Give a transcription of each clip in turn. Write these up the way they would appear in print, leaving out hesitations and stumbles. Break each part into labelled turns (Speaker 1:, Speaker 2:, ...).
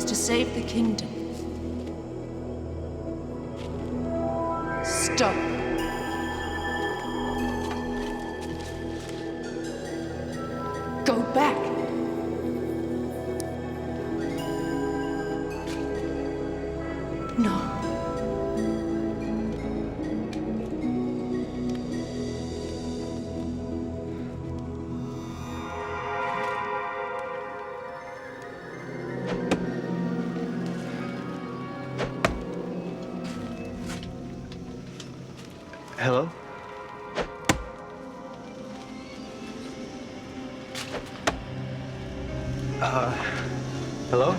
Speaker 1: to save the kingdom. Stop. Go back. No.
Speaker 2: Hello? Hello?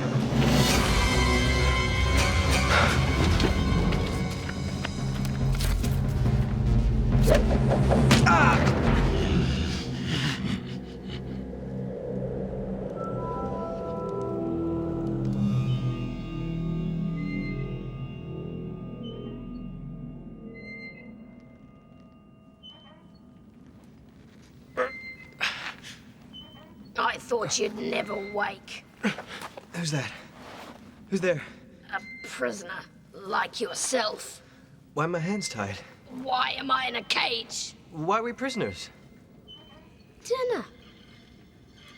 Speaker 3: I thought you'd never wake.
Speaker 2: Who's that? Who's there?
Speaker 3: A prisoner like yourself.
Speaker 2: Why are my hands tied?
Speaker 3: Why am I in a cage?
Speaker 2: Why are we prisoners?
Speaker 3: Dinner.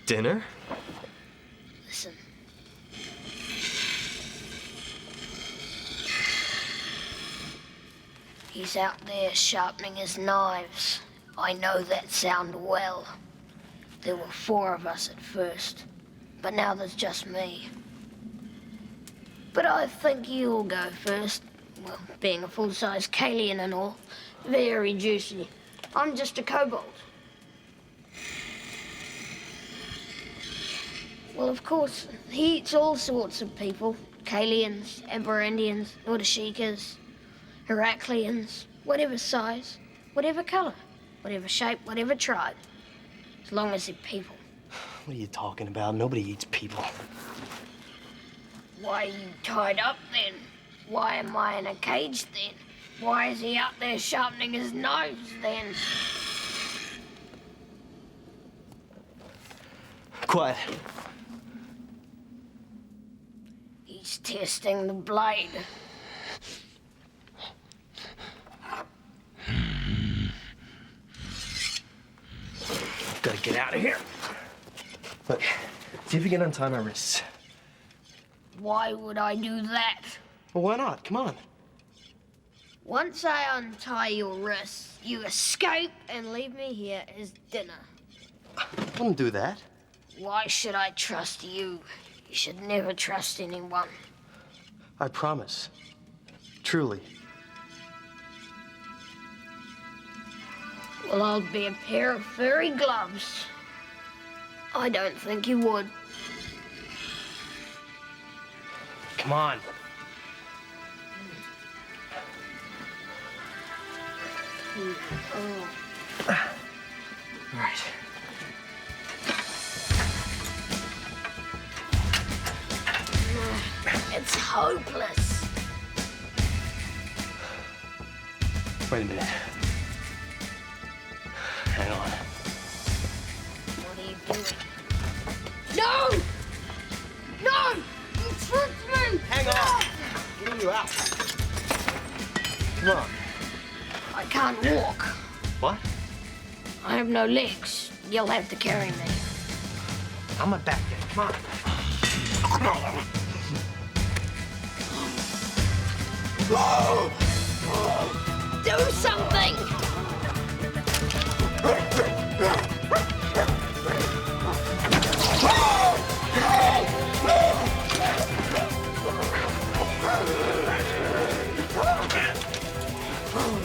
Speaker 2: Dinner?
Speaker 3: Listen. He's out there sharpening his knives. I know that sound well. There were 4 of us at first, but now there's just me. But I think you'll go first. Well, being a full-size Kalian and all, very juicy. I'm just a kobold. Well, of course, he eats all sorts of people. Kalians, Eberendians, Nordashikas, Heracleans, whatever size, whatever color, whatever shape, whatever tribe. As long as they're people.
Speaker 2: What are you talking about? Nobody eats people.
Speaker 3: Why are you tied up then? Why am I in a cage then? Why is he out there sharpening his knives then?
Speaker 2: Quiet.
Speaker 3: He's testing the blade.
Speaker 2: Gotta get out of here. Look, see if you can untie my wrists.
Speaker 3: Why would I do that?
Speaker 2: Well, why not? Come on.
Speaker 3: Once I untie your wrists, you escape and leave me here as dinner.
Speaker 2: I wouldn't do that.
Speaker 3: Why should I trust you? You should never trust anyone.
Speaker 2: I promise. Truly.
Speaker 3: Well, I'll be a pair of furry gloves. I don't think you would.
Speaker 2: Come on.
Speaker 3: Oh.
Speaker 2: All right.
Speaker 3: It's hopeless.
Speaker 2: Wait a minute. Hang on.
Speaker 3: What are you doing? No! No! You tricked me!
Speaker 2: Hang on. Getting you out. Come on.
Speaker 3: I can't walk.
Speaker 2: What?
Speaker 3: I have no legs. You'll have to carry me.
Speaker 2: I'm a back guy. Come on.
Speaker 3: Do something!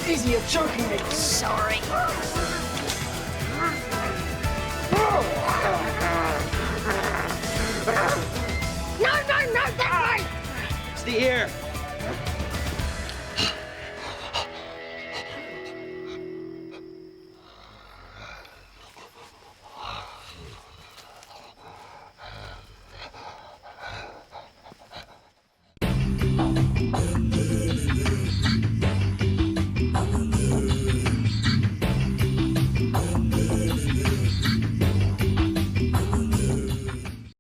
Speaker 2: Easy, you're choking me.
Speaker 3: Sorry. No, that way!
Speaker 2: It's the ear.